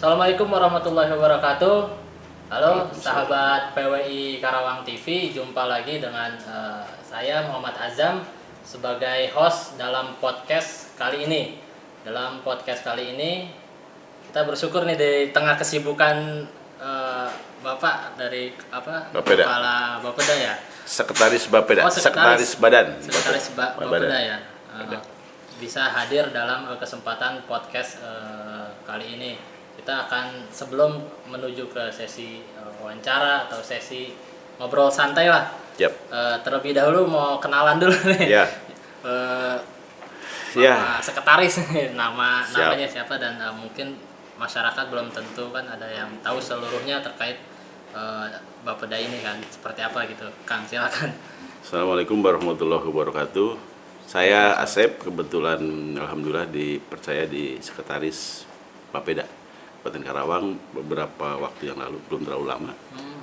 Assalamualaikum warahmatullahi wabarakatuh. Halo sahabat PWI Karawang TV, jumpa lagi dengan saya Muhammad Azam sebagai host dalam podcast kali ini. Dalam podcast kali ini kita bersyukur nih di tengah kesibukan Bapak dari Bapeda. Kepala Bapeda ya. Sekretaris Bapeda, Sekretaris Badan. Bapeda ya. Bisa hadir dalam kesempatan podcast kali ini. Kita akan sebelum menuju ke sesi wawancara atau sesi ngobrol santai lah. Yep. Terlebih dahulu mau kenalan dulu nih. Ya. Sekretaris namanya siapa dan mungkin masyarakat belum tentu kan ada yang tahu seluruhnya terkait Bapeda ini kan seperti apa gitu. Kang, silakan. Assalamualaikum warahmatullahi wabarakatuh. Saya Asep, kebetulan alhamdulillah dipercaya di Sekretaris Bapeda Kabupaten Karawang beberapa waktu yang lalu, belum terlalu lama,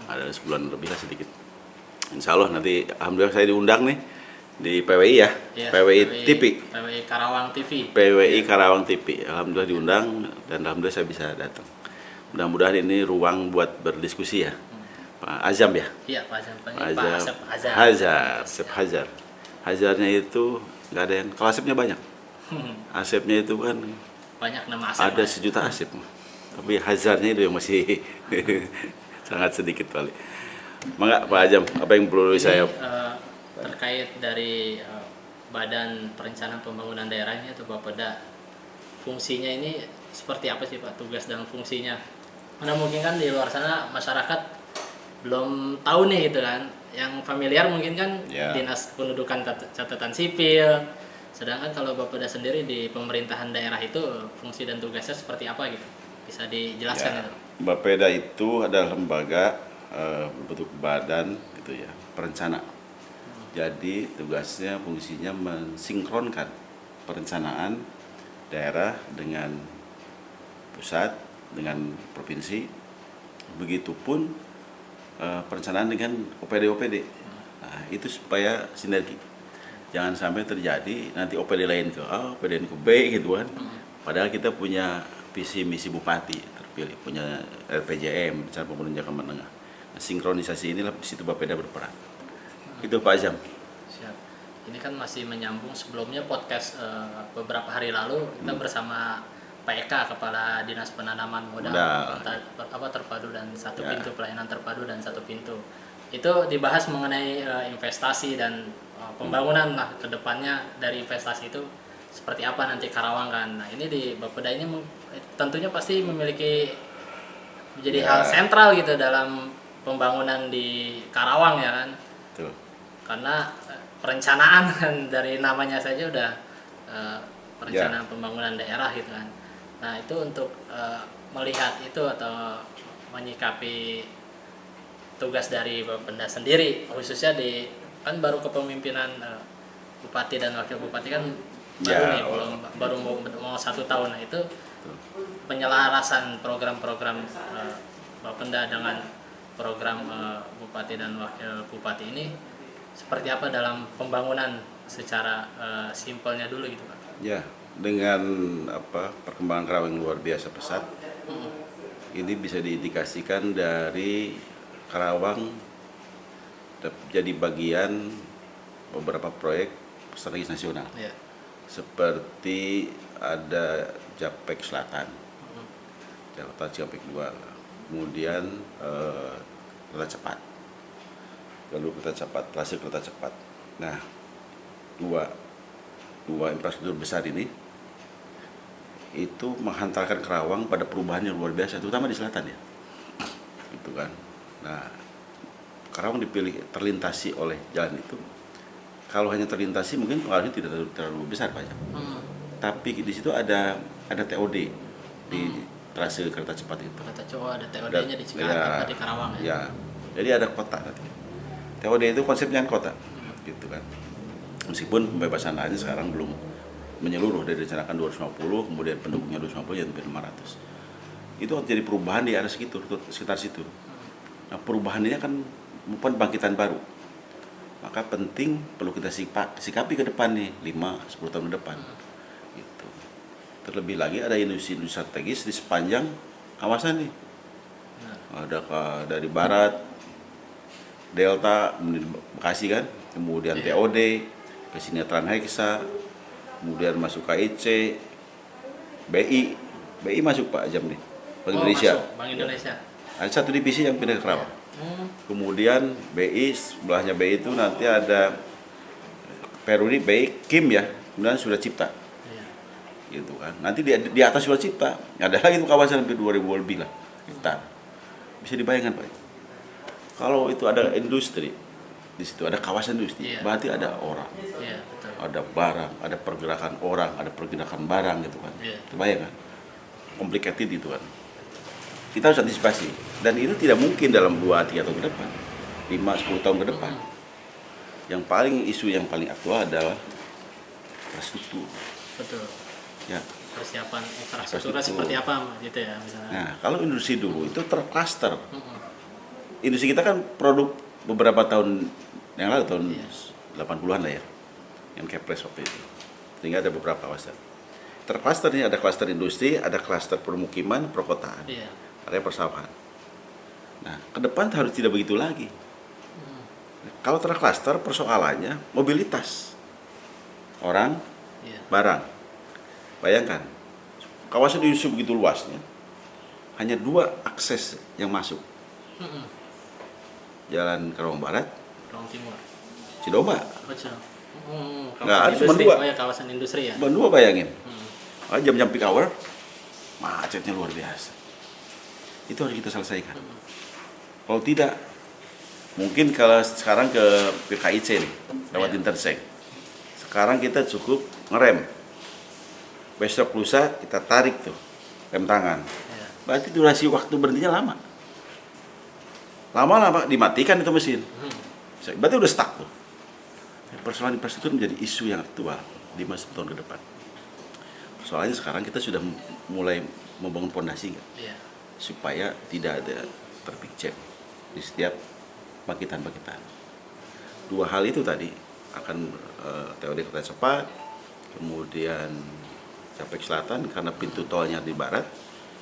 ada sebulan lebih lah sedikit. Insya Allah nanti alhamdulillah saya diundang nih di PWI ya, PWI TV, PWI Karawang TV. PWI Karawang TV, alhamdulillah diundang dan alhamdulillah saya bisa datang. Mudah-mudahan ini ruang buat berdiskusi ya, Pak Azam ya. Iya Pak Azam, Asep Hazar. Hazarnya itu nggak ada yang, kalau Asepnya banyak. Asepnya itu kan banyak nama Asep. ada sejuta Asep. Tapi hazardnya itu yang masih sangat sedikit kali. Mangga Pak Azam, apa yang perlu saya terkait dari Badan Perencanaan Pembangunan Daerahnya atau Bapeda, fungsinya ini seperti apa sih Pak, tugas dan fungsinya? Karena mungkin kan di luar sana masyarakat belum tahu nih gitu kan. Yang familiar mungkin kan Dinas Kependudukan Catatan Sipil. Sedangkan kalau Bapeda sendiri di pemerintahan daerah itu fungsi dan tugasnya seperti apa gitu? Bisa dijelaskan itu? Bapeda itu adalah lembaga berbentuk badan gitu ya, perencana. Jadi tugasnya, fungsinya mensinkronkan perencanaan daerah dengan pusat, dengan provinsi. Begitupun perencanaan dengan OPD-OPD. Nah, itu supaya sinergi. Jangan sampai terjadi nanti OPD lain ke A, OPD lain ke B gitu kan. Padahal kita punya visi misi bupati terpilih, punya RPJM, rencana pembangunan jangka menengah. Nah, sinkronisasi inilah di situ Bapeda berperan. Itu Pak Azam. Siap. Ini kan masih menyambung sebelumnya podcast beberapa hari lalu kita bersama Pak Eka, Kepala Dinas Penanaman Modal terpadu dan satu pintu, pelayanan terpadu dan satu pintu. Itu dibahas mengenai investasi dan pembangunan lah ke depannya dari investasi itu seperti apa nanti Karawang kan. Nah, ini di Bapeda ini tentunya pasti memiliki menjadi hal sentral gitu dalam pembangunan di Karawang ya kan. Betul. Karena perencanaan kan dari namanya saja udah perencanaan pembangunan daerah gitu kan. Nah, itu untuk melihat itu atau menyikapi tugas dari Bapeda sendiri, khususnya di kan baru kepemimpinan bupati dan wakil bupati kan baru mau 1 tahun. Nah, itu penyelarasan program-program Bapeda dengan program bupati dan wakil bupati ini seperti apa dalam pembangunan secara simpelnya dulu gitu Pak? Ya, dengan perkembangan Karawang yang luar biasa pesat, ini bisa diindikasikan dari Karawang jadi bagian beberapa proyek strategis nasional. Seperti ada Japek Selatan, Jakarta Cikampek 2, kemudian kereta cepat, lalu trase kereta cepat. Nah, dua infrastruktur besar ini itu menghantarkan Karawang pada perubahan yang luar biasa, terutama di selatan ya, gitu kan. Nah, Karawang dipilih terlintasi oleh jalan itu. Kalau hanya terlintasi mungkin pengaruhnya tidak terlalu besar Pak. Tapi di situ ada TOD di trase kereta cepat itu. Kereta cepat ada TOD-nya di Cikarang, di Karawang ya. Ya. Jadi ada kota nanti. TOD itu konsepnya kota, gitu kan. Meskipun pembebasan lahannya sekarang belum menyeluruh, dari rencanakan 250, kemudian pendukungnya 250 jadi 500. Itu jadi perubahan di area sekitar situ. Nah, perubahan ini kan merupakan bangkitan baru. Maka penting perlu kita sikapi ke depan nih, 5-10 tahun ke depan. Gitu. Terlebih lagi ada industri strategis di sepanjang kawasan nih. Benar. Ada dari barat, Delta, kemudian Bekasi kan, kemudian Iya. TOD, ke sini Tranhexa, kemudian masuk KIC, BI masuk Pak Jam nih, Bank Indonesia. Masuk Bank Indonesia. Ada satu divisi yang pindah ke Kerawang. Kemudian BI, sebelahnya BI itu nanti ada Peruri, BI, Kim ya, kemudian Sudah Cipta. Iya. Gitu kan. Nanti di atas Sudah Cipta ada lagi itu kawasan hampir 2000 lebih lah hektar. Bisa dibayangkan Pak. Kalau itu ada industri, di situ ada kawasan industri, Iya. berarti ada orang, Iya, betul. ada barang, ada pergerakan orang, ada pergerakan barang gitu kan. Iya. Kebayang kan? Complicated itu kan. Kita harus antisipasi dan itu tidak mungkin dalam 2-3 tahun ke depan, 5-10 tahun ke depan. Yang paling isu yang paling aktual adalah infrastruktur. Betul. Ya. Persiapan infrastrukturnya seperti apa gitu ya misalnya. Nah, kalau industri dulu itu tercluster. Mm-mm. Industri kita kan produk beberapa tahun yang lalu, tahun Iya. 80-an lah ya, yang Kepres waktu itu. Sehingga ada beberapa kawasan. Tercluster ini ada klaster industri, ada klaster permukiman, perkotaan, Iya. ada persawahan. Nah, ke depan harus tidak begitu lagi. Kalau tercluster persoalannya mobilitas orang, Iya. barang. Bayangkan, kawasan industri begitu luasnya, hanya 2 akses yang masuk. Mm-mm. Jalan Kerawang Barat, Kerawang Timur. Cidoba. Betul. Nggak, ada cuma industri. 2. Oh ya, kawasan industri ya. Cuma 2 bayangin. Hmm. Jam-jam peak hour, macetnya luar biasa. Itu harus kita selesaikan. Kalau tidak, mungkin kalau sekarang ke PKIC nih, lewat Iya. intersect. Sekarang kita cukup ngerem. Besok lusa kita tarik tuh rem tangan. Iya. Berarti durasi waktu berhentinya lama. Lama-lama dimatikan itu mesin. Berarti udah stuck tuh. Persoalan infrastruktur menjadi isu yang aktual di masa tahun ke depan. Soalnya sekarang kita sudah mulai membangun fondasi nggak? Iya. Supaya tidak ada traffic jam di setiap bangkitan-bangkitan. 2 hal itu tadi akan teori kereta cepat, kemudian Capek Selatan karena pintu tolnya di barat,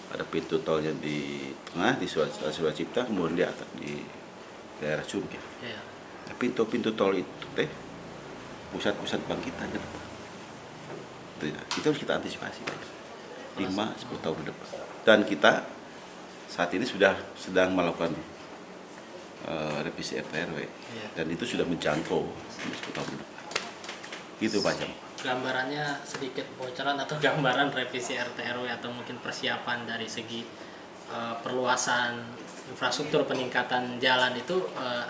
ada pintu tolnya di tengah di Sudah Cipta, kemudian di atas di daerah Curug ya. Iya. Nah, pintu-pintu tol itu teh pusat-pusat bangkitan ke depan. Itu harus kita antisipasi 5-10 tahun ke depan. Dan kita saat ini sedang melakukan revisi RT/RW. Iya. Dan itu sudah menjangkau 10 tahun ke depan. Gitu Pak Jam. Gambarannya sedikit bocoran atau gambaran revisi RT/RW atau mungkin persiapan dari segi perluasan infrastruktur peningkatan jalan itu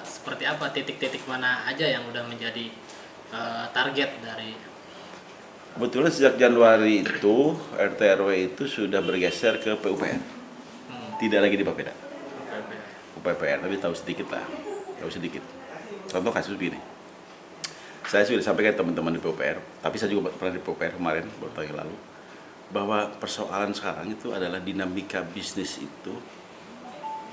seperti apa, titik-titik mana aja yang udah menjadi target dari Kebetulan sejak Januari itu RT/RW itu sudah bergeser ke PUPR. Tidak lagi di Bapeda. UPPR, tapi tahu sedikit lah. Tahu sedikit. Contoh kasus begini. Saya sudah sampaikan teman-teman di PUPR, tapi saya juga pernah di PUPR kemarin beberapa tahun yang lalu, bahwa persoalan sekarang itu adalah dinamika bisnis itu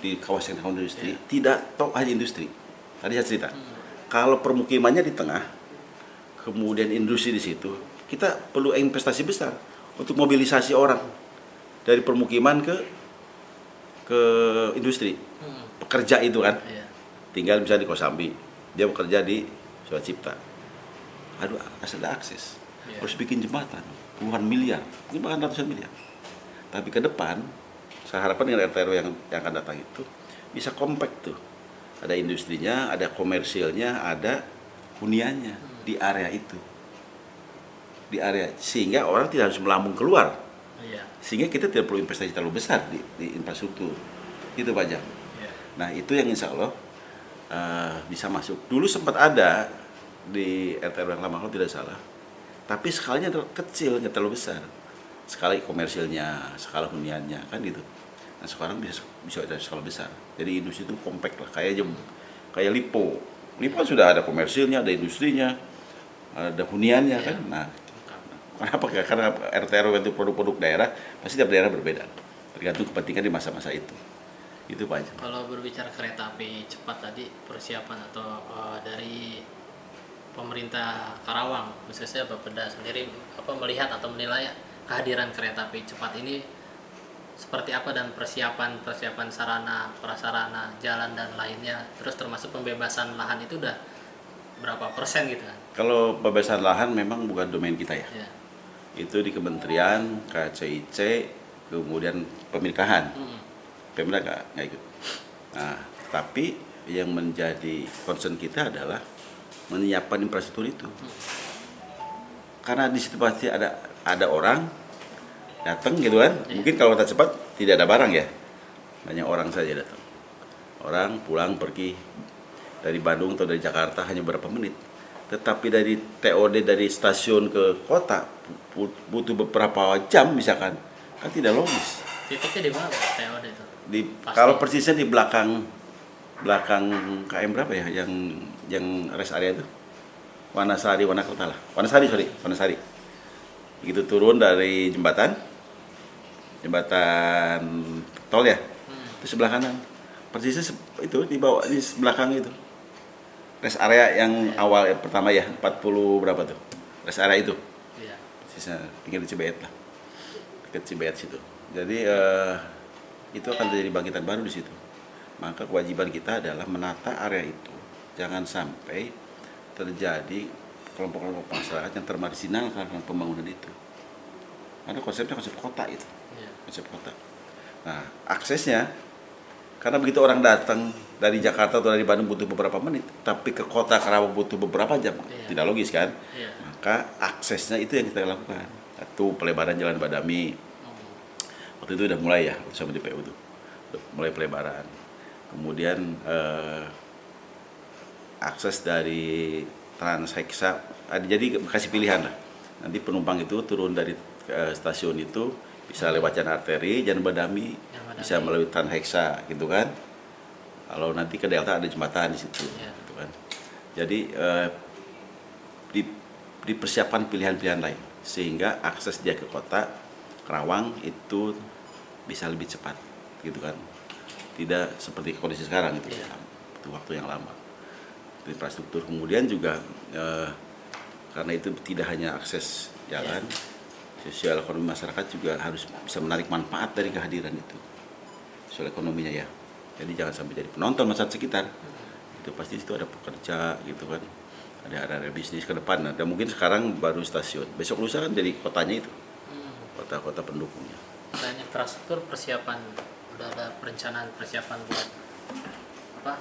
di kawasan industri, tidak tok hanya industri. Tadi saya cerita, kalau permukimannya di tengah, kemudian industri di situ, kita perlu investasi besar untuk mobilisasi orang dari permukiman ke industri. Pekerja itu kan, Iya. tinggal misalnya di Kosambi, dia bekerja di Sudah Cipta. Aduh, ada akses. Iya. Harus bikin jembatan, puluhan miliar, mungkin bahkan ratusan miliar. Tapi ke depan, saya harapkan dengan RT/RW yang akan datang itu bisa compact tuh. Ada industrinya, ada komersilnya, ada huniannya di area itu. Di area sehingga orang tidak harus melambung keluar. Iya. Sehingga kita tidak perlu investasi terlalu besar di infrastruktur. Itu Pak Jam. Iya. Nah, itu yang insya Allah bisa masuk. Dulu sempat ada di RT/RW yang lama kalau tidak salah. Tapi skalanya kecil, nggak terlalu besar. Skala komersilnya, skala huniannya kan gitu. Nah, sekarang bisa ada skala besar. Jadi industri itu compact lah, kayak Lipo. Lipo kan sudah ada komersilnya, ada industrinya, ada huniannya kan. Nah, kenapa? Karena RT/RW itu produk-produk daerah, pasti tiap daerah berbeda. Tergantung kepentingan di masa-masa itu. Itu Pak Jam. Kalau berbicara kereta api cepat tadi, persiapan atau dari pemerintah Karawang khususnya Bapeda sendiri melihat atau menilai kehadiran kereta api cepat ini seperti apa dan persiapan sarana, prasarana, jalan dan lainnya. Terus termasuk pembebasan lahan itu udah berapa persen gitu kan? Kalau pembebasan lahan memang bukan domain kita ya. Ya. Itu di Kementerian, KCIC, kemudian pemilikan. Pemda nggak ikut. Nah, tapi yang menjadi concern kita adalah menyiapkan infrastruktur itu. Karena di situ pasti ada orang datang gitu kan. Mungkin kalau kita cepat tidak ada barang ya. Banyak orang saja datang. Orang pulang pergi dari Bandung atau dari Jakarta hanya beberapa menit. Tetapi dari TOD dari stasiun ke kota butuh beberapa jam misalkan. Kan tidak logis. Titiknya di mana TOD itu? Kalau persisnya di belakang KM berapa ya yang rest area itu? Wanasari, Wanasari. Begitu turun dari jembatan tol ya, itu sebelah kanan. Persisnya itu di bawah di belakang itu. Rest area yang awal pertama ya, 40 berapa tuh? Rest area itu. Iya. Persisnya pinggir Cibeet lah. Dekat Cibeet situ. Jadi itu akan terjadi bangkitan baru di situ. Maka kewajiban kita adalah menata area itu. Jangan sampai terjadi kelompok-kelompok masyarakat yang termarginalkan karena pembangunan itu. Karena konsepnya konsep kota itu. Konsep kota. Nah, aksesnya karena begitu orang datang dari Jakarta atau dari Bandung butuh beberapa menit, tapi ke kota Karawang butuh beberapa jam. Tidak logis kan? Maka aksesnya itu yang kita lakukan. Satu, pelebaran Jalan Badami. Waktu itu udah mulai ya sama DPU itu. Mulai pelebaran. Kemudian akses dari Transhexa, jadi kasih pilihan lah. Nanti penumpang itu turun dari stasiun itu bisa lewat jalan arteri, jalan Badami, bisa melalui Transhexa gitu kan. Kalau nanti ke Delta ada jembatan di situ, gitu kan. Jadi dipersiapkan pilihan-pilihan lain sehingga akses dia ke kota Karawang itu bisa lebih cepat, gitu kan. Tidak seperti kondisi sekarang itu, itu waktu yang lama. Infrastruktur kemudian juga karena itu tidak hanya akses jalan, sosial ekonomi masyarakat juga harus bisa menarik manfaat dari kehadiran itu, sosial ekonominya ya. Jadi jangan sampai jadi penonton masyarakat sekitar. Itu pasti itu ada pekerja gitu kan, ada area bisnis ke depan. Dan mungkin sekarang baru stasiun, besok lusa kan jadi kotanya itu, kota-kota pendukungnya. Dan infrastruktur persiapan, udah ada perencanaan persiapan buat apa,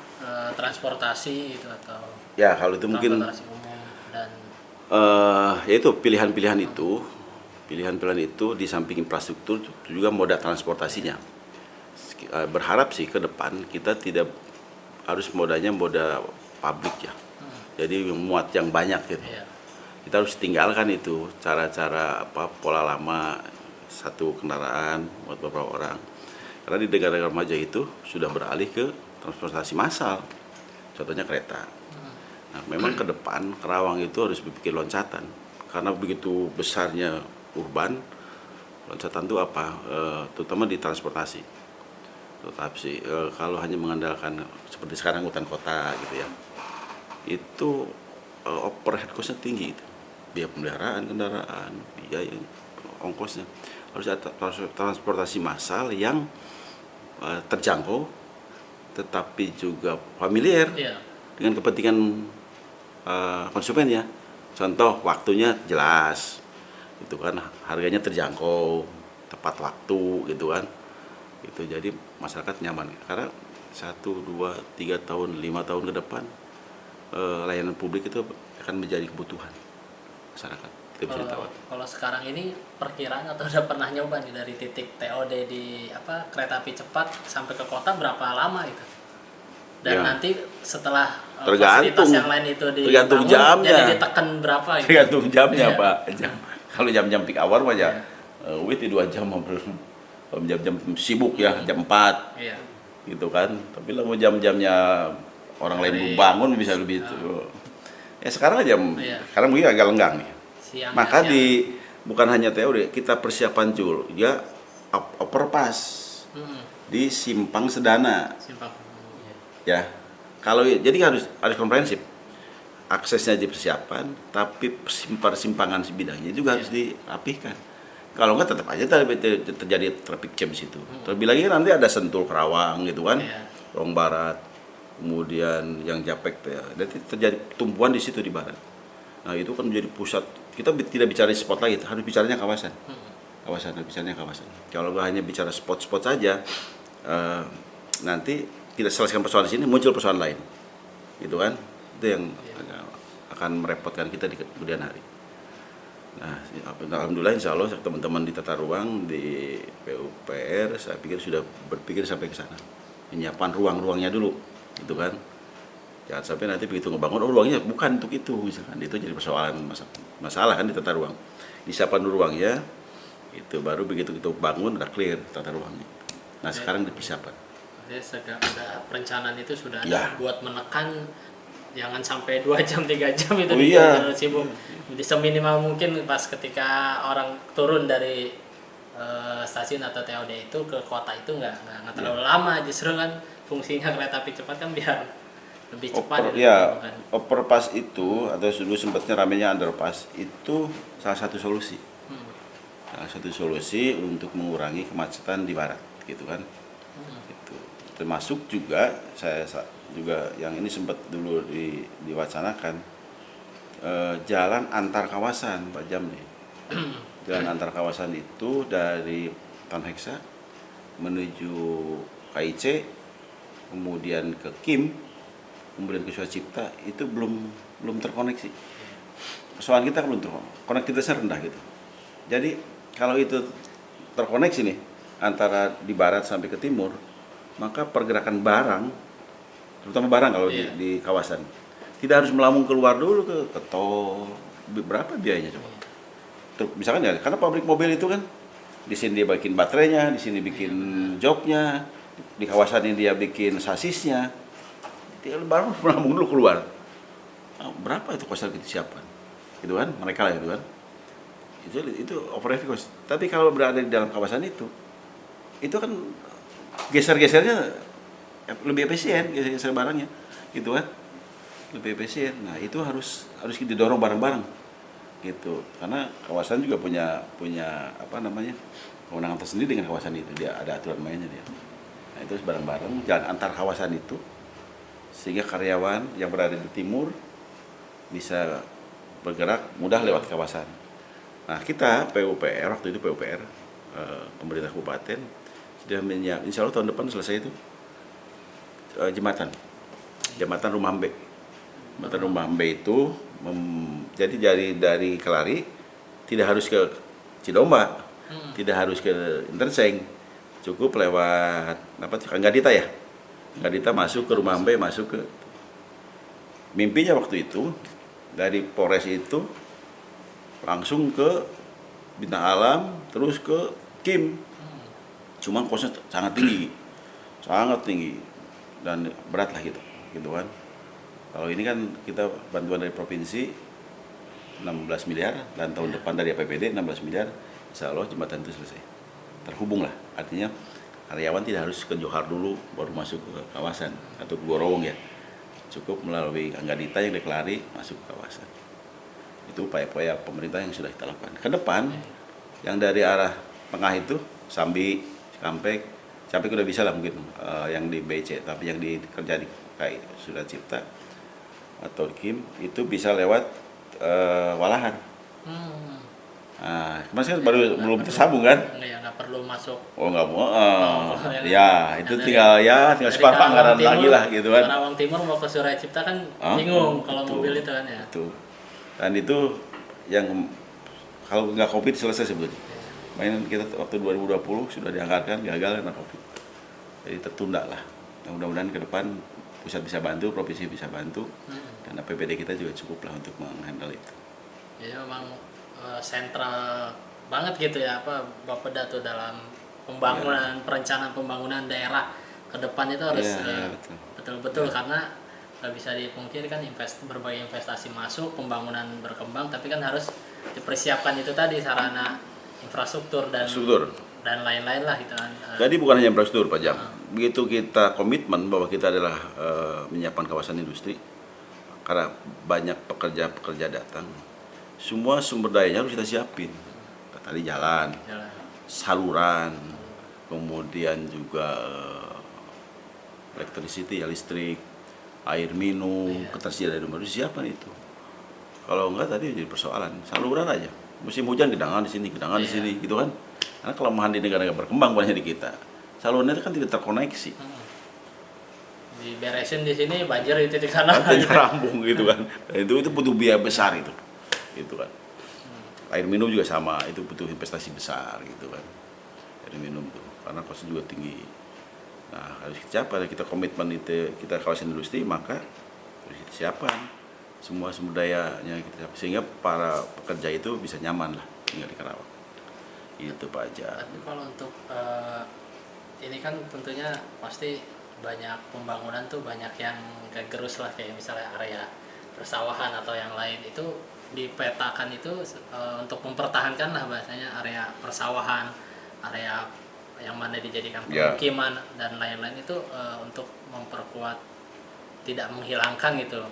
transportasi gitu atau ya kalau itu mungkin transportasi umum dan yaitu pilihan-pilihan itu di samping infrastruktur juga moda transportasinya. Berharap sih ke depan kita tidak harus modanya moda publik ya, jadi muat yang banyak gitu. Kita harus tinggalkan itu cara-cara pola lama satu kendaraan buat beberapa orang, karena di negara-negara maju itu sudah beralih ke transportasi massal, contohnya kereta. Nah, memang ke depan Karawang itu harus berpikir loncatan, karena begitu besarnya urban, loncatan itu apa? Terutama di transportasi. Tetapi kalau hanya mengandalkan seperti sekarang hutan kota gitu ya, itu overhead cost-nya tinggi itu. Biaya pemeliharaan kendaraan, biaya ongkosnya. Harus ada transportasi massal yang terjangkau tetapi juga familiar dengan kepentingan konsumen ya. Contoh waktunya jelas, itu kan, harganya terjangkau, tepat waktu gitu kan. Itu jadi masyarakat nyaman karena 1, 2, 3 tahun, 5 tahun ke depan layanan publik itu akan menjadi kebutuhan masyarakat. Kalau sekarang ini perkiraan atau udah pernah nyoba nih dari titik TOD di kereta api cepat sampai ke kota berapa lama itu? Dan nanti setelah fasilitas yang lain itu tergantung jamnya. Jadi ditekan berapa gitu? Tergantung jamnya Pak. Kalau jam-jam peak hour aja, wait 2 jam kalau jam-jam sibuk ya jam 4 gitu kan. Tapi kalau jam-jamnya orang lain belum bangun bisa lebih itu. Ya sekarang aja, sekarang mungkin agak lenggang nih. Maka bukan hanya teori, kita persiapan juga overpass di Simpang Sedana. Ya, kalau jadi harus komprehensif. Aksesnya dipersiapkan, tapi persimpangan bidangnya juga harus dirapihkan. Kalau nggak tetap aja terjadi traffic jam di situ. Terlebih lagi nanti ada Sentul Kerawang gitu kan, Iya. Ronggeng Barat, kemudian yang Japek tuh ya. Jadi terjadi tumpuan di situ di barat. Nah itu kan menjadi pusat. Kita tidak bicara spot lagi, harus bicaranya kawasan. Kawasan, harus bicaranya kawasan. Kalau nggak hanya bicara spot-spot saja, nanti tidak selesaikan persoalan di sini, muncul persoalan lain, gitu kan? Itu yang akan merepotkan kita di kemudian hari. Nah, alhamdulillah insya Allah teman-teman di tata ruang di PUPR saya pikir sudah berpikir sampai ke sana, penyiapan ruang-ruangnya dulu, gitu kan? Jangan sampai nanti begitu ngebangun, oh ruangnya bukan untuk itu, misalkan itu jadi persoalan masalah kan di tata ruang. Disiapkan dulu ruangnya, itu baru begitu kita bangun udah clear tata ruangnya. Nah sekarang dipersiapkan. Jadi ada perencanaan itu sudah Ya. ada buat menekan jangan sampai 2 jam 3 jam itu Oh, di iya. Jalur Cibung. Jadi seminimal mungkin pas ketika orang turun dari stasiun atau TOD itu ke kota itu nggak terlalu lama, justru kan fungsinya kereta api cepat kan biar lebih cepat gitu kan. Overpass itu atau dulu sempatnya ramenya underpass itu salah satu solusi. Salah satu solusi untuk mengurangi kemacetan di barat, gitu kan? Itu termasuk juga saya juga yang ini sempat dulu diwacanakan jalan antar kawasan Pak Jam nih. Jalan antar kawasan itu dari Tan Heksa menuju KIC, kemudian ke Kim, kemudian ke Suacipta itu belum terkoneksi. Persoalan kita belum terkoneksi, konektivitasnya rendah gitu. Jadi kalau itu terkoneksi nih antara di barat sampai ke timur, maka pergerakan barang, terutama barang kalau di kawasan, tidak harus melambung keluar dulu ke tol. Berapa biayanya coba? Misalkan ya, karena pabrik mobil itu kan di sini dia bikin baterainya, di sini bikin joknya, di kawasan ini dia bikin sasisnya. Dia baru melambung dulu keluar. Nah, berapa itu kos kita siapkan? Gitu kan? Mereka lah gitu kan. Itu overhead cost. Tapi kalau berada di dalam kawasan itu kan geser-gesernya lebih efisien, geser barangnya, gitu kan? Lebih efisien. Nah itu harus kita dorong bareng-bareng, gitu. Karena kawasan juga punya kewenangan tersendiri dengan kawasan itu. Dia ada aturan mainnya dia. Nah itu harus bareng-bareng, jalan antar kawasan itu, sehingga karyawan yang berada di timur bisa bergerak mudah lewat kawasan. Nah kita PUPR waktu itu pemerintah kabupaten sudah menyiapkan, insya Allah tahun depan selesai itu jembatan Rumah Mbe. Jembatan Rumah Mbe itu jadi dari Kelari tidak harus ke Cidomba, tidak harus ke Interseng, cukup lewat Anggadita ya. Anggadita masuk ke Rumah Mbe, masuk ke mimpinya waktu itu dari Polres itu langsung ke Bintang Alam terus ke Kim. Cuma kosnya sangat tinggi dan berat lah gitu kan. Kalau ini kan kita bantuan dari provinsi 16 miliar dan tahun depan dari APBD 16 miliar, insya Allah jembatan itu selesai, terhubung lah. Artinya karyawan tidak harus ke Johar dulu baru masuk ke kawasan atau ke Gorowong ya, cukup melalui Anggadita yang Kelari masuk ke kawasan. Itu upaya-upaya pemerintah yang sudah kita lakukan. Ke depan yang dari arah tengah itu Sambi, Cikampek udah bisa lah mungkin yang di BC, tapi yang dikerja di KAI sudah cipta atau Kim itu bisa lewat Walahan. Nah, kemarin kan belum tersambung kan? Nggak perlu masuk. Oh nggak mau, ya itu tinggal sepapak anggaran lagi lah gitu kan. Karawang Timur mau ke Suracipta kan bingung kalau mobil itu kan ya. Itu. Dan itu yang kalau nggak COVID selesai sebetulnya. Mainan kita waktu 2020 sudah dianggarkan, gagal karena COVID. Jadi tertunda lah. Nah, mudah-mudahan ke depan pusat bisa bantu, provinsi bisa bantu, dan APBD kita juga cukup lah untuk menghandle itu. Ya memang sentral banget gitu ya Bapeda tuh dalam pembangunan perencanaan pembangunan daerah ke depan itu harus betul-betul karena nggak bisa dipungkiri kan berbagai investasi masuk, pembangunan berkembang, tapi kan harus dipersiapkan itu tadi sarana infrastruktur dan lain-lain lah gitu kan. Jadi bukan hanya infrastruktur Pak Jam. Begitu kita komitmen bahwa kita adalah menyiapkan kawasan industri, karena banyak pekerja datang, semua sumber dayanya harus kita siapin. tadi jalan, saluran, kemudian juga electricity, ya listrik, air minum, ketersediaan air minum, siapa itu? Kalau enggak tadi jadi persoalan, saluran aja. Musim hujan gedangan di sini, gedangan di sini, gitu kan? Karena kelemahan di negara-negara berkembang banyak di kita. Salurannya itu kan tidak terkoneksi. Diberesin di sini, banjir di titik sana. Nanti rambung gitu kan. Dan itu butuh biaya besar itu, gitu kan. Air minum juga sama, itu butuh investasi besar gitu kan. Air minum tuh, karena kosnya juga tinggi. Nah, harus siapa kita komitmen itu, kita kawasan industri, maka harus kita siapkan semua sumber dayanya kita siapkan, sehingga para pekerja itu bisa nyaman lah tinggal di Karawang. Itu Pak Aja. Tapi kalau untuk ini kan tentunya pasti banyak pembangunan tuh banyak yang kegerus lah, kayak misalnya area persawahan atau yang lain, itu dipetakan itu untuk mempertahankan lah bahasanya area persawahan, area yang mana dijadikan pemukiman dan lain-lain itu untuk memperkuat, tidak menghilangkan gitu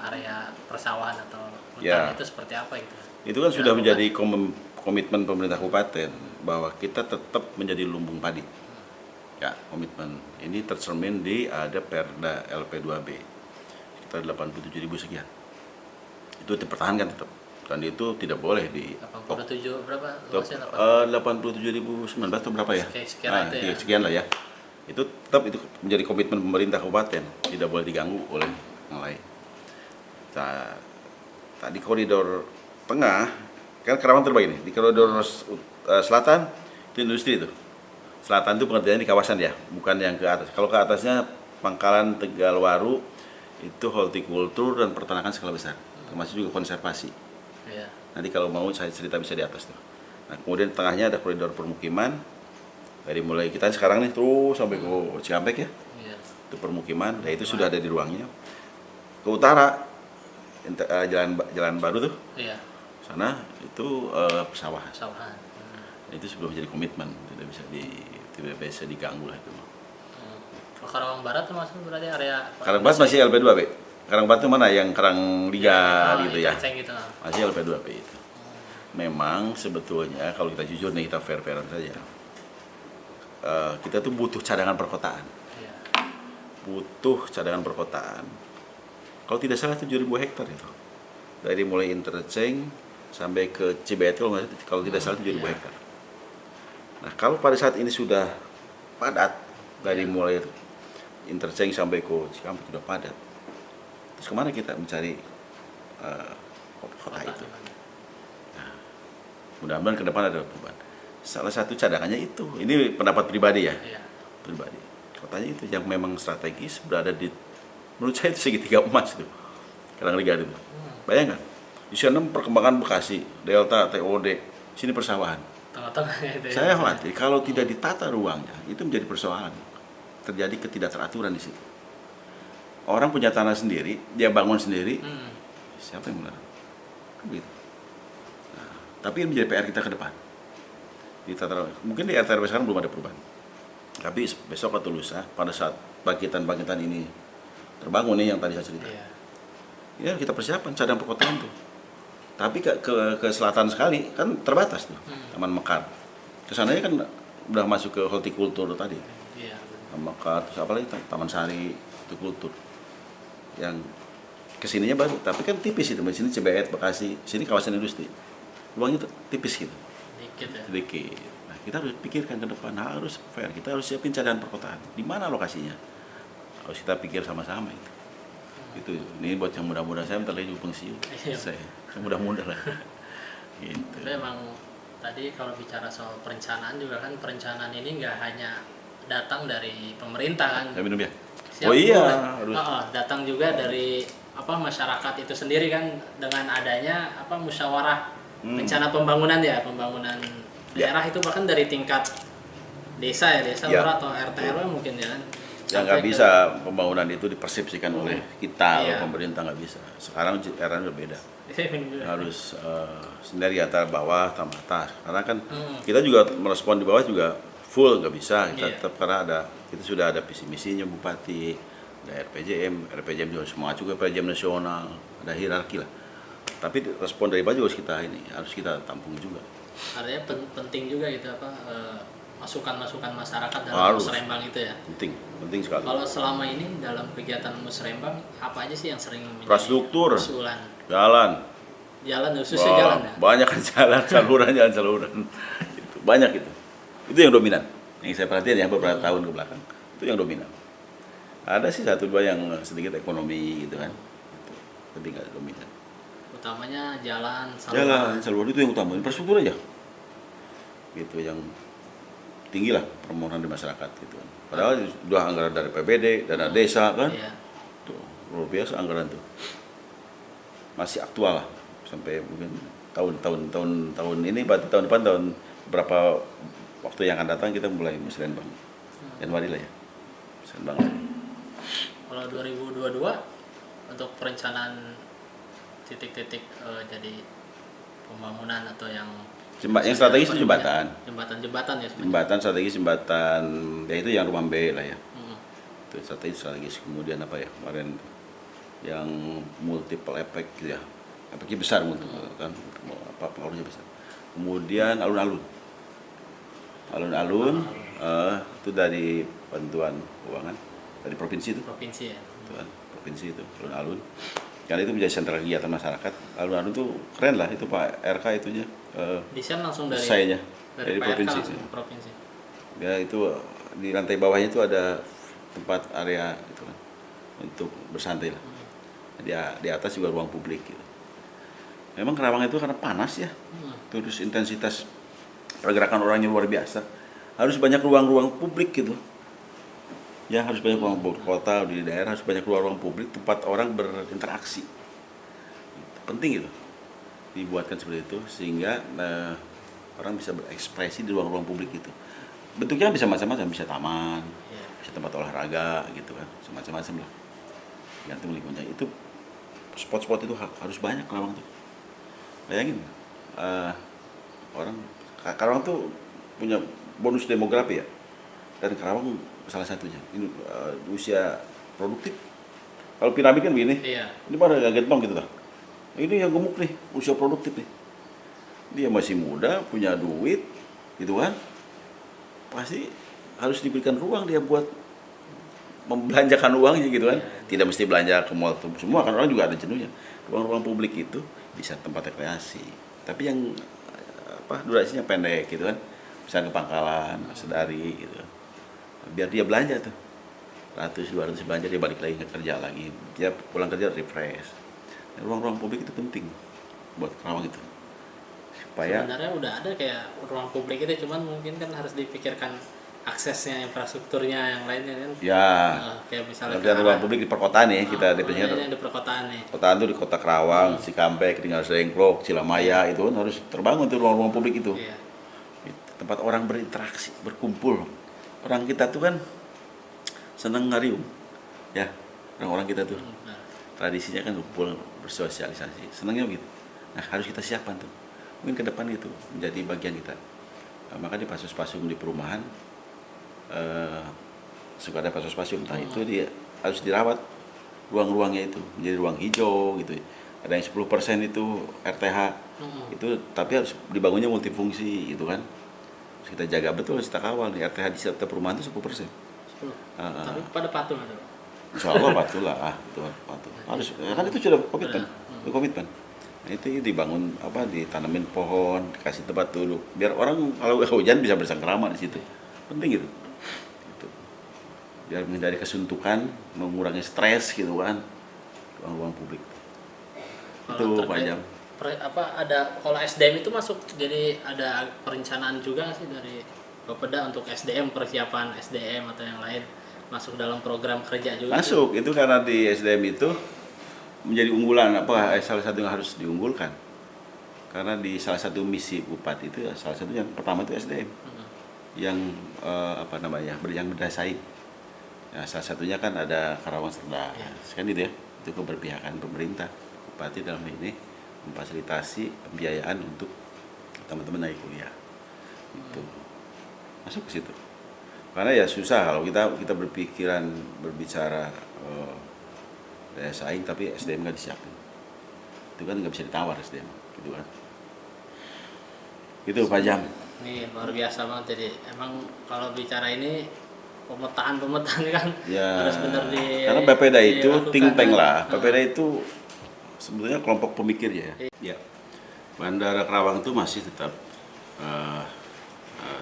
area persawahan atau hutan itu seperti apa itu? Itu kan sudah menjadi komitmen pemerintah kabupaten bahwa kita tetap menjadi lumbung padi. Ya, komitmen ini tercermin di ada Perda LP2B sekitar 87.000 sekian. Itu dipertahankan tetap, dan itu tidak boleh di 87 berapa? 87.019 atau berapa ya? Sekian lah ya. Itu tetap itu menjadi komitmen pemerintah kabupaten, tidak boleh diganggu oleh yang lain. Nah, tadi koridor tengah kan Karawang terbagi nih, di koridor selatan itu industri itu. Selatan itu pengertiannya di kawasan ya, bukan yang ke atas. Kalau ke atasnya Pangkalan Tegalwaru itu hortikultur dan peternakan skala besar, termasuk juga konservasi. Nanti kalau mau saya cerita bisa di atas tuh. Nah, kemudian tengahnya ada koridor permukiman, dari mulai kita sekarang nih terus sampai ke Cikampek ya, itu permukiman, nah itu sudah ada di ruangnya. Ke utara jalan baru tuh, sana itu persawahan. Itu sebelum menjadi komitmen, tidak bisa diganggu lah itu. Karawang Barat termasuk berarti area Karawang Barat masih LP2B. Karawang Barat itu mana yang Karang Liga gitu ya. Gitu. Masih LP2B itu. Memang sebetulnya kalau kita jujur nih, kita fair-fairan saja. Kita tuh butuh cadangan perkotaan. Butuh cadangan perkotaan. Kalau tidak salah 7.000 hektar itu. Dari mulai interchange sampai ke Cibet kalau tidak salah 7.000 hektar. Nah, kalau pada saat ini sudah padat, dari mulai interchange sampai ke Cikampek sudah padat, terus kemana kita mencari kota itu? Nah, mudah-mudahan ke depan ada perubahan. Salah satu cadangannya itu, ini pendapat pribadi ya, pribadi. Kotanya itu yang memang strategis, berada di, menurut saya itu segitiga emas itu, Karanglegar itu. Bayangkan, di sana perkembangan Bekasi, Delta, TOD, sini persawahan. Saya khawatir kalau tidak ditata ruangnya, itu menjadi persoalan. Terjadi ketidakteraturan di situ. Orang punya tanah sendiri, dia bangun sendiri, siapa yang melarang? Gitu. Nah, tapi ini menjadi PR kita ke depan. Ditata, mungkin di RT RW sekarang belum ada perubahan. Tapi besok atau lusa, pada saat bangkitan ini terbangun nih yang tadi saya cerita, ya kita persiapan cadangan perkotaan tuh. Tapi ke selatan sekali kan terbatas tuh, Taman Mekar. Kesananya kan udah masuk ke hortikultur tadi. Taman Mekar, terus apa lagi? Taman Sari, hortikultur. Yang kesininya baru, tapi kan tipis itu. Di sini Cibet, Bekasi, sini kawasan industri. Luangnya tipis gitu. Sedikit. Nah, kita harus pikirkan ke depan, harus fair. Kita harus siapin cadangan perkotaan. Di mana lokasinya? Harus kita pikir sama-sama itu. Itu ini buat yang muda-muda, saya bentar lagi juga pensiun. Saya mudah-mudah lah. Gitu. Tapi emang tadi kalau bicara soal perencanaan juga kan, perencanaan ini nggak hanya datang dari pemerintah kan. Saya minum ya. Harus. Datang juga dari masyarakat itu sendiri kan, dengan adanya musyawarah rencana pembangunan daerah itu, bahkan dari tingkat desa lurah atau RT RW mungkin ya. Yang nggak bisa pembangunan itu dipersepsikan oleh kita, pemerintah nggak bisa. Sekarang eranya berbeda. Harus sendiri antara bawah sama atas. Karena kan kita juga merespon di bawah juga full nggak bisa. Kita tetap, karena kita sudah ada visi misinya Bupati, ada RPJM juga semua juga RPJM nasional, ada hierarki lah. Tapi respon dari bawah juga harus kita tampung juga. Artinya penting juga gitu apa masukan-masukan masyarakat dalam Harus. musrembang itu ya. Penting sekali. Kalau selama ini dalam kegiatan musrembang apa aja sih yang sering menjadi Infrastruktur, usulan? jalan. Jalan khususnya jalan ya. Banyak kan jalan, saluran. Itu banyak itu. Itu yang dominan. Yang saya perhatikan ya beberapa tahun ke belakang. Itu yang dominan. Ada sih satu dua yang sedikit ekonomi gitu kan. Itu. Tapi nggak dominan. Utamanya jalan, Saluran itu yang utama. Infrastruktur aja. Gitu yang tinggi lah permohonan di masyarakat gitu kan. Padahal sudah anggaran dari PBD, dana desa kan. Iya. Tuh, luar biasa anggaran tuh. Masih aktual lah sampai mungkin tahun ini berarti tahun depan berapa waktu yang akan datang kita mulai musrembang. Januari lah ya. Musrembang. Kalau 2022 untuk perencanaan titik-titik jadi pembangunan atau yang Yang strategis itu jembatan. Jembatan ya sebenarnya. Jembatan strategis, jembatan ya itu yang rumah B lah ya. Hmm. Itu strategis. Kemudian apa ya kemarin yang multiple efek gitu ya. Efeknya besar multiple kan apa pengaruhnya besar. Kemudian alun-alun itu dari bantuan keuangan dari provinsi itu. Provinsi ya. Itu kan, provinsi itu alun-alun. Karena itu menjadi sentral kegiatan masyarakat. Alun-alun itu keren lah itu Pak RK itunya. Desain langsung dari Desainnya dari PRK provinsi. langsung ke provinsi. Ya itu di lantai bawahnya itu ada tempat area gitu kan untuk bersantai lah. Di atas juga ruang publik gitu. Memang Kerawang itu karena panas ya, terus intensitas pergerakan orangnya luar biasa. Harus banyak ruang-ruang publik gitu. Ya harus banyak ruang publik kota di daerah harus banyak ruang-ruang publik tempat orang berinteraksi. Penting gitu dibuatkan seperti itu sehingga orang bisa berekspresi di ruang-ruang publik itu. Bentuknya bisa macam-macam, bisa taman, bisa tempat olahraga gitu kan, semacam-macam lah. Gantung lingkungannya itu spot-spot itu harus banyak Kerawang tuh. Bayangin Karawang tuh punya bonus demografi ya, dan Karawang salah satunya ini usia produktif. Kalau piramid kan begini, ini pada gentong gitu lah. Ini yang gemuk nih, usia produktif nih. Dia masih muda, punya duit, gitu kan? Pasti harus diberikan ruang dia buat membelanjakan uangnya gitu kan. Tidak mesti belanja ke mall semua kan orang juga ada jenuhnya. Ruang-ruang publik itu bisa tempat rekreasi. Tapi yang durasinya pendek gitu kan. Bisa ke Pangkalan, Sedari gitu. Biar dia belanja tuh. 100-200 belanja dia balik lagi kerja lagi. Dia pulang kerja refresh. Ruang-ruang publik itu penting buat Kerawang itu. Supaya sebenarnya udah ada kayak ruang publik itu cuman mungkin kan harus dipikirkan aksesnya, infrastrukturnya yang lainnya kan. Ya. Kayak misalnya ruang publik di perkotaan nih kita definisikan. Yang di perkotaan nih. Perkotaan itu di Kota Kerawang, Cikampek, Tinggal Sengklok, Cilamaya itu kan harus terbangun tuh ruang-ruang publik itu. Iya. Tempat orang berinteraksi, berkumpul. Orang kita tuh kan seneng ngariung. Ya, orang-orang kita tuh. Tradisinya kan kumpul bersosialisasi, senangnya begitu. Nah harus kita siapkan tuh, mungkin ke depan itu menjadi bagian kita. Maka di pasus-pasum di perumahan suka ada pasus-pasum, entah itu dia harus dirawat ruang-ruangnya itu menjadi ruang hijau gitu. Ada yang 10% itu RTH itu, tapi harus dibangunnya multifungsi gitu kan. Harus kita jaga betul, harus kita kawal nih RTH di setiap perumahan itu 10%. Tapi pada patuh ada. Insya Allah patuh lah, patuh. Harus, kan itu sudah komitmen. Nah, itu dibangun ditanamin pohon, dikasih tempat duduk, biar orang kalau hujan bisa bersangkrama di situ. Penting gitu. Biar menghindari kesuntukan, mengurangi stres gitu kan, ruang-ruang publik. Itu Pak Jam. Kalau SDM itu masuk, jadi ada perencanaan juga nggak sih dari Bapeda untuk SDM, persiapan SDM atau yang lain? Masuk dalam program kerja juga? Masuk, itu karena di SDM itu menjadi unggulan, salah satu yang harus diunggulkan. Karena di salah satu misi Bupati itu, salah satu yang pertama itu SDM. Yang yang berdasai. Ya, salah satunya kan ada Karawang Cerdas, kan gitu ya. Itu keberpihakan pemerintah. Bupati dalam ini memfasilitasi pembiayaan untuk teman-teman naik kuliah. Itu masuk ke situ. Karena ya susah kalau kita berbicara daya saing tapi SDM nggak disiapin. Itu kan nggak bisa ditawar SDM, gitu kan. Itu Pak Jam. Ini luar biasa banget. Jadi emang kalau bicara ini pemetaan kan Ya, harus benar karena Bapeda itu dilakukan. think tank lah. Bapeda itu sebetulnya kelompok pemikir ya. Ya. Bandara Karawang itu masih tetap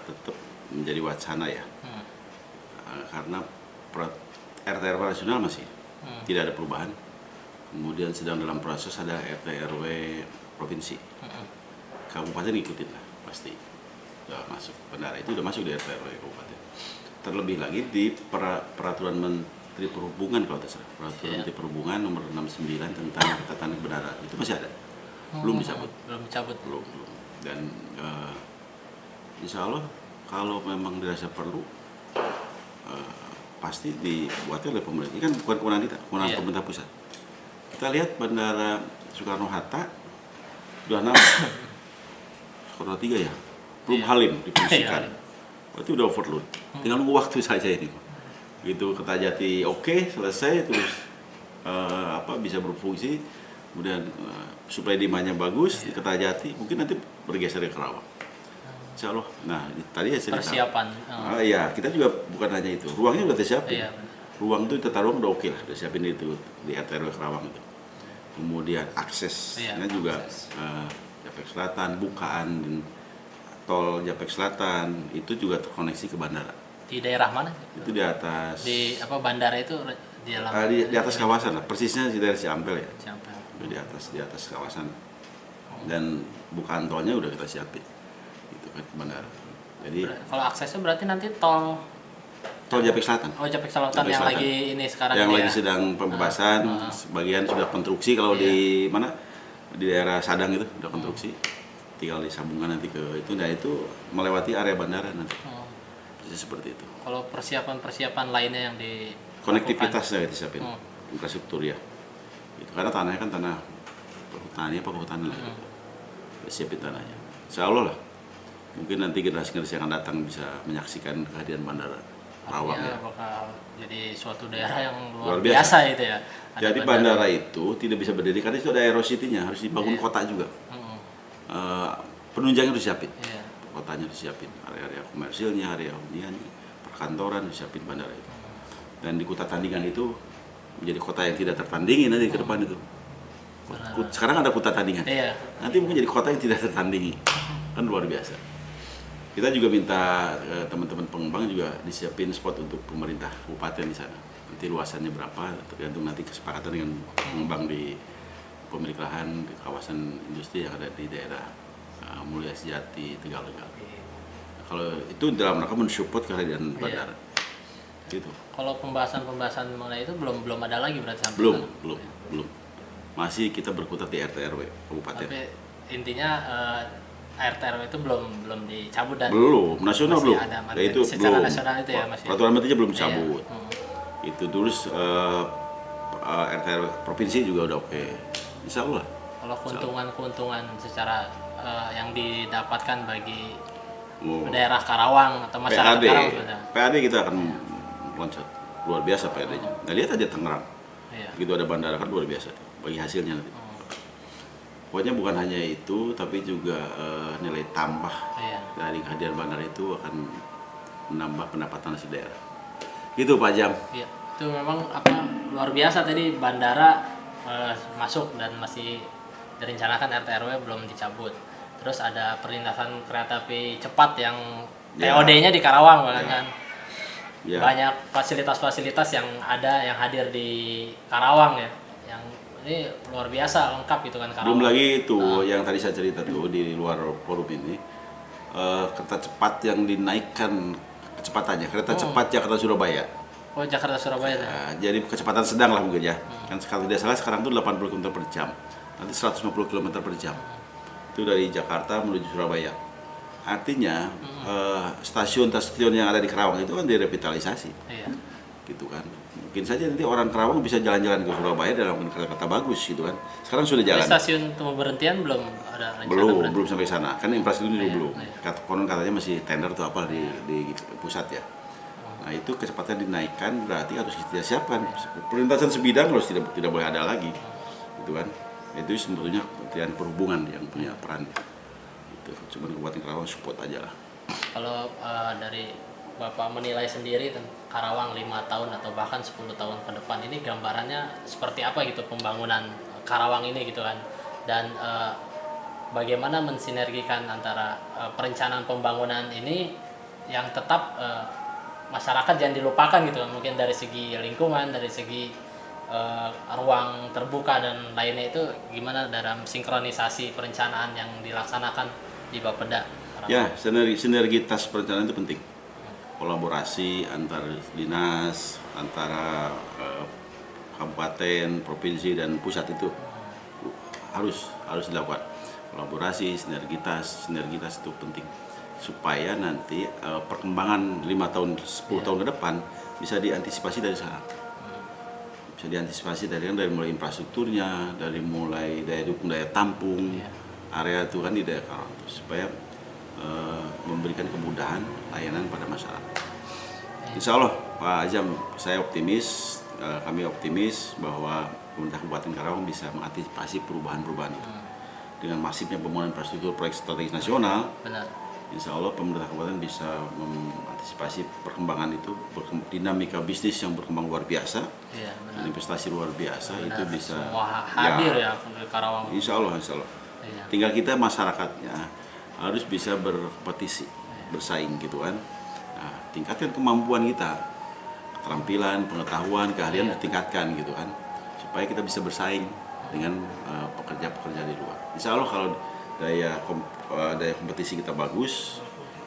tetap menjadi wacana ya. Karena RT RW nasional masih tidak ada perubahan. Kemudian sedang dalam proses ada RT RW provinsi. Kabupaten ikutin lah pasti. Sudah masuk bandara itu udah masuk di RT RW kabupaten. Terlebih lagi di peraturan Menteri Perhubungan kalau tidak salah. Peraturan Menteri Perhubungan nomor 69 tentang ketatan bandara itu masih ada. Belum dicabut. Belum. Dan insya Allah kalau memang dirasa perlu pasti dibuatnya oleh pemerintah. Ini kan bukan kewenangan kita, kewenangan pemerintah pusat. Kita lihat Bandara Soekarno-Hatta sudah 6 Soekarno 3 ya, belum Halim difungsikan. Berarti udah overload. Tinggal nunggu waktu saja ini. Gitu Kertajati oke, selesai terus bisa berfungsi. Kemudian suplai demandnya bagus di Kertajati, mungkin nanti bergeser ke Karawang. Insya Allah. Nah, tadi ya cerita. Persiapan. Iya, kita juga bukan hanya itu. Ruangnya udah disiapin. Iya, ruang itu tata ruang udah oke lah, udah siapin itu di RT RW Karawang itu. Kemudian aksesnya juga Japek Selatan, bukaan tol Japek Selatan itu juga terkoneksi ke bandara. Di daerah mana? Itu di atas. Di bandara itu di dalam. Di atas kawasan lah, persisnya di daerah Ciampel ya. Ciampel. Di atas kawasan. Dan bukaan tolnya udah kita siapin. Itu kan ke bandara. Jadi kalau aksesnya berarti nanti tol Japek Selatan. Oh, Japek Selatan yang lagi ini sekarang yang lagi ya. sedang pembebasan, sebagian sudah konstruksi kalau di mana di daerah Sadang itu udah konstruksi. Tinggal disambungkan nanti ke itu, nah itu melewati area bandara nanti. Jadi seperti itu. Kalau persiapan lainnya yang di konektivitasnya disiapin, infrastruktur ya. Itu karena tanahnya kan tanah perhutani lah. Gitu. Siapin tanahnya. Insya Allah lah. Mungkin nanti generasi-generasi yang akan datang bisa menyaksikan kehadiran bandara Karawang ya. Bakal jadi suatu daerah yang luar biasa itu ya. Jadi bandara itu tidak bisa berdiri karena itu ada aerosity-nya, harus dibangun kota juga. Penunjangnya harus disiapin. Kotanya disiapin, area-area komersilnya, area huniannya, perkantoran disiapin bandara itu. Dan di kota tandingan itu menjadi kota yang tidak tertandingi nanti ke depan itu. Sekarang ada kota tandingan. Nanti mungkin jadi kota yang tidak tertandingi. Kan luar biasa. Kita juga minta teman-teman pengembang juga disiapin spot untuk pemerintah kabupaten di sana. Nanti luasannya berapa tergantung nanti kesepakatan dengan pengembang di pemilik lahan di kawasan industri yang ada di daerah Mulia Sejati, Tegal-Tegal. Kalau itu dalam rangka mensupport kehadiran bandara. Gitu. Kalau pembahasan mengenai itu belum ada lagi berarti sampai belum. Masih kita berkutat di RT RW kabupaten. Tapi intinya RT RW itu belum dicabut dan nasional masih belum. Ada Itu secara belum. nasional itu ya masih. Peraturan menterinya belum dicabut. Itu terus RT RW provinsi juga udah oke. Insya Allah. Kalau keuntungan secara yang didapatkan bagi daerah Karawang atau masyarakat Karawang, PAD kita akan loncat luar biasa PAD-nya. Nah, lihat aja Tangerang. Begitu ada bandara kan luar biasa bagi hasilnya nanti. Pokoknya bukan hanya itu, tapi juga nilai tambah dari kehadiran bandara itu akan menambah pendapatan si daerah. Gitu Pak Jam. Iya, itu memang luar biasa tadi bandara masuk dan masih direncanakan RT RW belum dicabut. Terus ada perlintasan kereta api cepat yang TOD-nya di Karawang kan. Banyak fasilitas-fasilitas yang hadir di Karawang ya. Yang ini luar biasa lengkap gitu kan Karawang. Belum lagi itu yang tadi saya cerita tuh di luar forum ini kereta cepat yang dinaikkan kecepatannya, kereta cepat Jakarta Surabaya. Oh, Jakarta Surabaya. Jadi kecepatan sedang lah mungkin ya. Kan kalau tidak salah sekarang tuh 80 km per jam. Nanti 150 km per jam. Itu dari Jakarta menuju Surabaya. Artinya stasiun-stasiun yang ada di Karawang itu kan direvitalisasi. Gitu kan. Mungkin saja nanti orang Karawang bisa jalan-jalan ke Surabaya dalam kereta bagus gitu kan. Sekarang sudah jalan. Stasiun pemberhentian belum ada rencana? Belum sampai sana. Kan infrastruktur belum. Konon katanya masih tender tuh apa di pusat ya. Nah, itu kecepatan dinaikkan berarti harus kita siapkan. Perlintasan sebidang harus tidak boleh ada lagi. Gitu kan. Itu sebetulnya Kementerian Perhubungan yang punya peran. Itu cuma Kabupaten Karawang support aja lah. Kalau dari Bapak menilai sendiri Karawang 5 tahun atau bahkan 10 tahun ke depan ini gambarannya seperti apa gitu pembangunan Karawang ini gitu kan, dan bagaimana mensinergikan antara perencanaan pembangunan ini yang tetap masyarakat jangan dilupakan gitu kan, mungkin dari segi lingkungan, dari segi ruang terbuka dan lainnya, itu gimana dalam sinkronisasi perencanaan yang dilaksanakan di Bapeda Karawang? Ya, sinergitas perencanaan itu penting. Kolaborasi antar dinas, antara kabupaten, provinsi dan pusat itu harus dilakukan. Kolaborasi, sinergitas itu penting supaya nanti perkembangan 5 tahun, 10 tahun ke depan bisa diantisipasi dari sekarang. Bisa diantisipasi dari mulai infrastrukturnya, dari mulai daya dukung, daya tampung, area itu kan di daerah Karawang, supaya memberikan kemudahan layanan pada masyarakat. Insya Allah Pak Azam, saya optimis, kami optimis bahwa pemerintah Kabupaten Karawang bisa mengantisipasi perubahan-perubahan itu. Dengan masifnya pembangunan infrastruktur proyek strategis nasional, Benar. Insya Allah pemerintah kabupaten bisa mengantisipasi perkembangan itu, dinamika bisnis yang berkembang luar biasa, Iya, benar. investasi luar biasa. Benar. Itu bisa Semua hadir ya di Karawang. Insya Allah. Iya. Tinggal kita masyarakatnya harus bisa berkompetisi, bersaing gitu kan. Nah, tingkatkan kemampuan kita, keterampilan, pengetahuan, keahlian ditingkatkan gitu kan, supaya kita bisa bersaing dengan pekerja-pekerja di luar. Insya Allah kalau daya kompetisi kita bagus,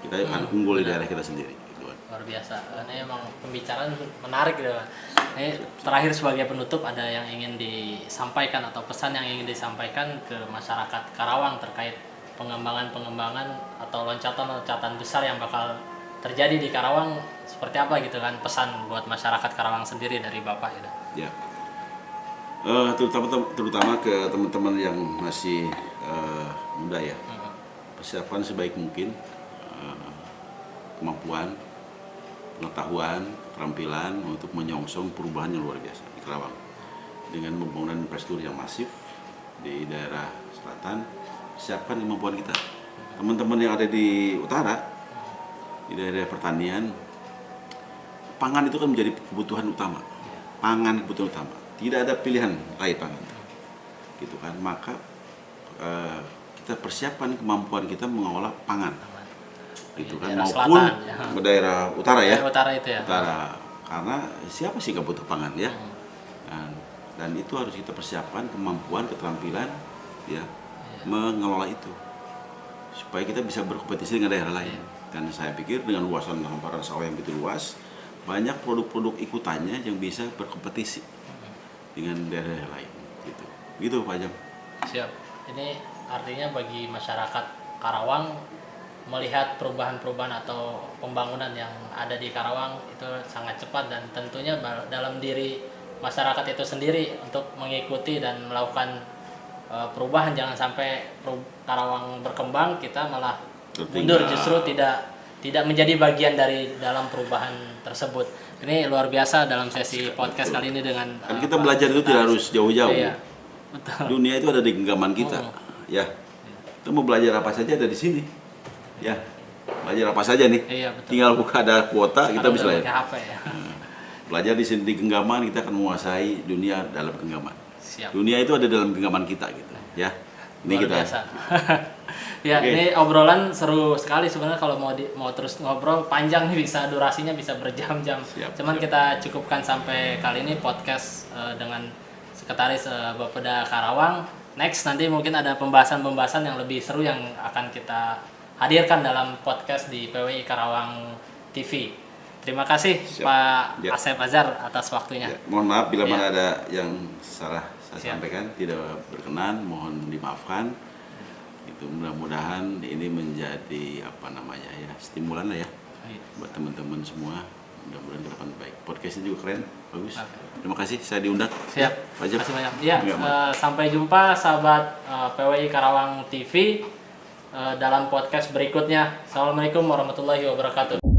kita akan unggul di daerah kita sendiri. Gitu kan. Luar biasa. Ini emang pembicaraan menarik gitu Pak. Ini terakhir sebagai penutup, ada yang ingin disampaikan atau pesan yang ingin disampaikan ke masyarakat Karawang terkait pengembangan atau loncatan-loncatan besar yang bakal terjadi di Karawang, seperti apa gitu kan, pesan buat masyarakat Karawang sendiri dari Bapak gitu. Ya. Terutama ke teman-teman yang masih muda ya, persiapan sebaik mungkin kemampuan, pengetahuan, keterampilan untuk menyongsong perubahan yang luar biasa di Karawang dengan pembangunan infrastruktur yang masif di daerah selatan. Siapkan kemampuan kita, teman-teman yang ada di utara, di daerah pertanian, pangan itu kan menjadi kebutuhan utama, kebutuhan utama. Tidak ada pilihan lain pangan, gitu kan. Maka kita persiapkan kemampuan kita mengolah pangan, gitu kan, maupun selatan, daerah utara ya. Utara itu ya. Utara, karena siapa sih nggak butuh pangan ya? Dan itu harus kita persiapkan kemampuan, keterampilan, ya, mengelola itu, supaya kita bisa berkompetisi dengan daerah lain. Dan saya pikir dengan luasan hamparan sawah yang begitu luas, banyak produk-produk ikutannya yang bisa berkompetisi dengan daerah lain, gitu Pak Jam. Siap. Ini artinya bagi masyarakat Karawang melihat perubahan-perubahan atau pembangunan yang ada di Karawang itu sangat cepat, dan tentunya dalam diri masyarakat itu sendiri untuk mengikuti dan melakukan perubahan. Jangan sampai Karawang berkembang, kita malah mundur, justru tidak menjadi bagian dari dalam perubahan tersebut. Ini luar biasa dalam sesi podcast kali ini dengan kan kita belajar itu tidak harus jauh-jauh. Iya, betul. Dunia itu ada di genggaman kita, ya. Kita mau belajar apa saja ada di sini, ya. Belajar apa saja nih, iya, betul. Tinggal buka, ada kuota, kita bisa belajar. HP, ya. Belajar di sini di genggaman, kita akan menguasai dunia dalam genggaman. Siap. Dunia itu ada dalam genggaman kita, gitu, ya. Ini Luar kita. biasa. Ya, ini obrolan seru sekali sebenarnya. Kalau mau terus ngobrol panjang nih, durasinya bisa berjam-jam. Cuman kita cukupkan sampai kali ini podcast dengan Sekretaris Bapeda Karawang. Next nanti mungkin ada pembahasan-pembahasan yang lebih seru yang akan kita hadirkan dalam podcast di PWI Karawang TV. Terima kasih Pak Asep Azhar atas waktunya. Ya, mohon maaf bila mana ada yang salah saya sampaikan, tidak berkenan, mohon dimaafkan. Itu mudah-mudahan ini menjadi stimulan lah ya buat teman-teman semua. Mudah-mudahan ke depan baik. Podcastnya juga keren, bagus. Terima kasih saya diundang. Siap. Terima kasih banyak. Ya, sampai jumpa sahabat PWI Karawang TV dalam podcast berikutnya. Assalamualaikum warahmatullahi wabarakatuh.